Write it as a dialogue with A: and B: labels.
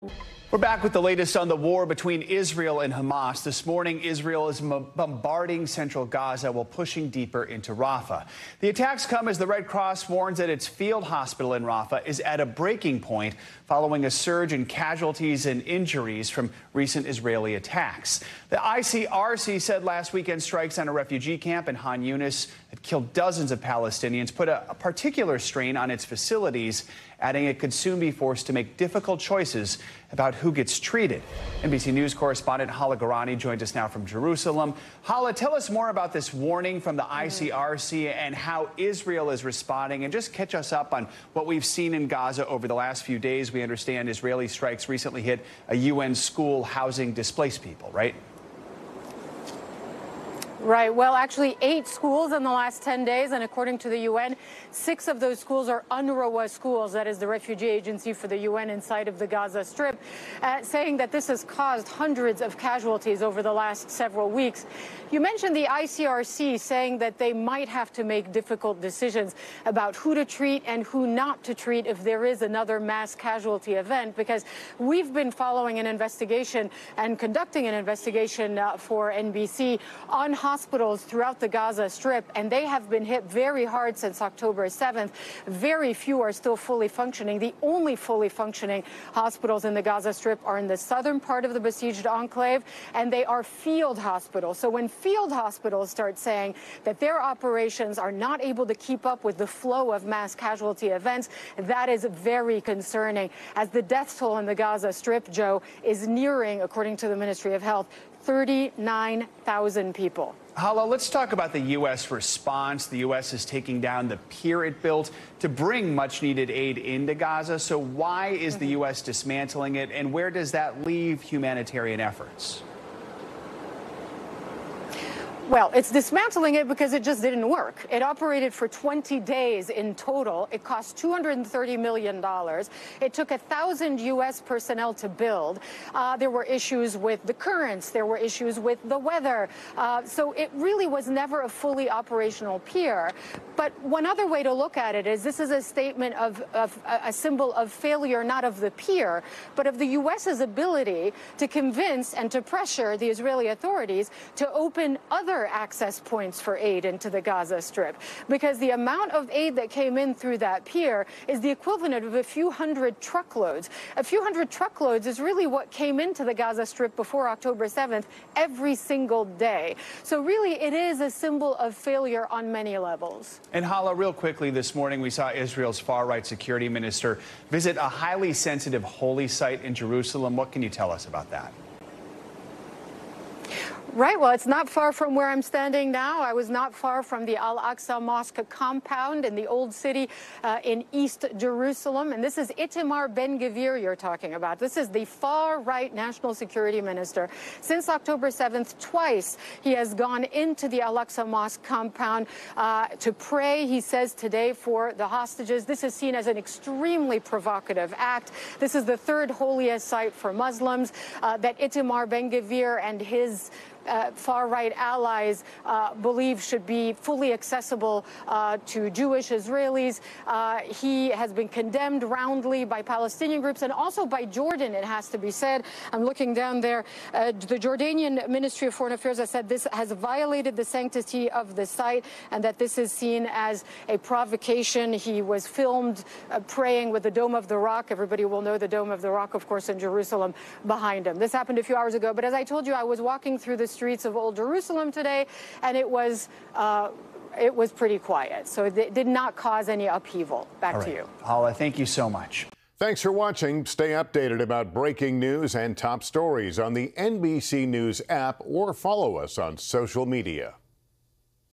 A: We're back with the latest on the war between Israel and Hamas. This morning, Israel is bombarding central Gaza while pushing deeper into Rafah. The attacks come as the Red Cross warns that its field hospital in Rafah is at a breaking point following a surge in casualties and injuries from recent Israeli attacks. The ICRC said last weekend strikes on a refugee camp in Han Yunis that killed dozens of Palestinians put a particular strain on its facilities, adding it could soon be forced to make difficult choices about who gets treated. NBC News correspondent Hala Gorani joins us now from Jerusalem. Hala, tell us more about this warning from the ICRC and how Israel is responding, and just catch us up on what we've seen in Gaza over the last few days. We understand Israeli strikes recently hit a UN school housing displaced people, right?
B: Right. Well, actually 8 schools in the last 10 days, and according to the UN, 6 of those schools are UNRWA schools, that is the refugee agency for the UN inside of the Gaza Strip, saying that this has caused hundreds of casualties over the last several weeks. You mentioned the ICRC saying that they might have to make difficult decisions about who to treat and who not to treat if there is another mass casualty event, because we've been following an investigation and conducting an investigation for NBC on hospitals throughout the Gaza Strip, and they have been hit very hard since October 7th. Very few are still fully functioning. The only fully functioning hospitals in the Gaza Strip are in the southern part of the besieged enclave, and they are field hospitals. So when field hospitals start saying that their operations are not able to keep up with the flow of mass casualty events, that is very concerning, as the death toll in the Gaza Strip, Joe, is nearing, according to the Ministry of Health, 39,000 people.
A: Hala, let's talk about the U.S. response. The U.S. is taking down the pier it built to bring much-needed aid into Gaza. So why is the U.S. dismantling it, and where does that leave humanitarian efforts?
B: Well, it's dismantling it because it just didn't work. It operated for 20 days in total. It cost $230 million. It took 1,000 U.S. personnel to build. There were issues with the currents. There were issues with the weather. So it really was never a fully operational pier. But one other way to look at it is this is a statement of a symbol of failure, not of the pier, but of the U.S.'s ability to convince and to pressure the Israeli authorities to open other access points for aid into the Gaza Strip, because the amount of aid that came in through that pier is the equivalent of a few hundred truckloads. A few hundred truckloads is really what came into the Gaza Strip before October 7th every single day. So really it is a symbol of failure on many levels.
A: And Hala, real quickly, this morning we saw Israel's far-right security minister visit a highly sensitive holy site in Jerusalem. What can you tell us about that?
B: Right. Well, it's not far from where I'm standing now. I was not far from the Al-Aqsa Mosque compound in the Old City in East Jerusalem. And this is Itamar Ben-Gvir you're talking about. This is the far-right national security minister. Since October 7th, twice he has gone into the Al-Aqsa Mosque compound to pray, he says today, for the hostages. This is seen as an extremely provocative act. This is the third holiest site for Muslims that Itamar Ben-Gvir and his far-right allies believe should be fully accessible to Jewish Israelis. He has been condemned roundly by Palestinian groups and also by Jordan, it has to be said. I'm looking down there. The Jordanian Ministry of Foreign Affairs has said this has violated the sanctity of the site and that this is seen as a provocation. He was filmed praying with the Dome of the Rock. Everybody will know the Dome of the Rock, of course, in Jerusalem behind him. This happened a few hours ago, but as I told you, I was walking through the streets of Old Jerusalem today, and it was pretty quiet. So it did not cause any upheaval. Back to you.
A: Hala, thank you so much.
C: Thanks for watching. Stay updated about breaking news and top stories on the NBC News app or follow us on social media.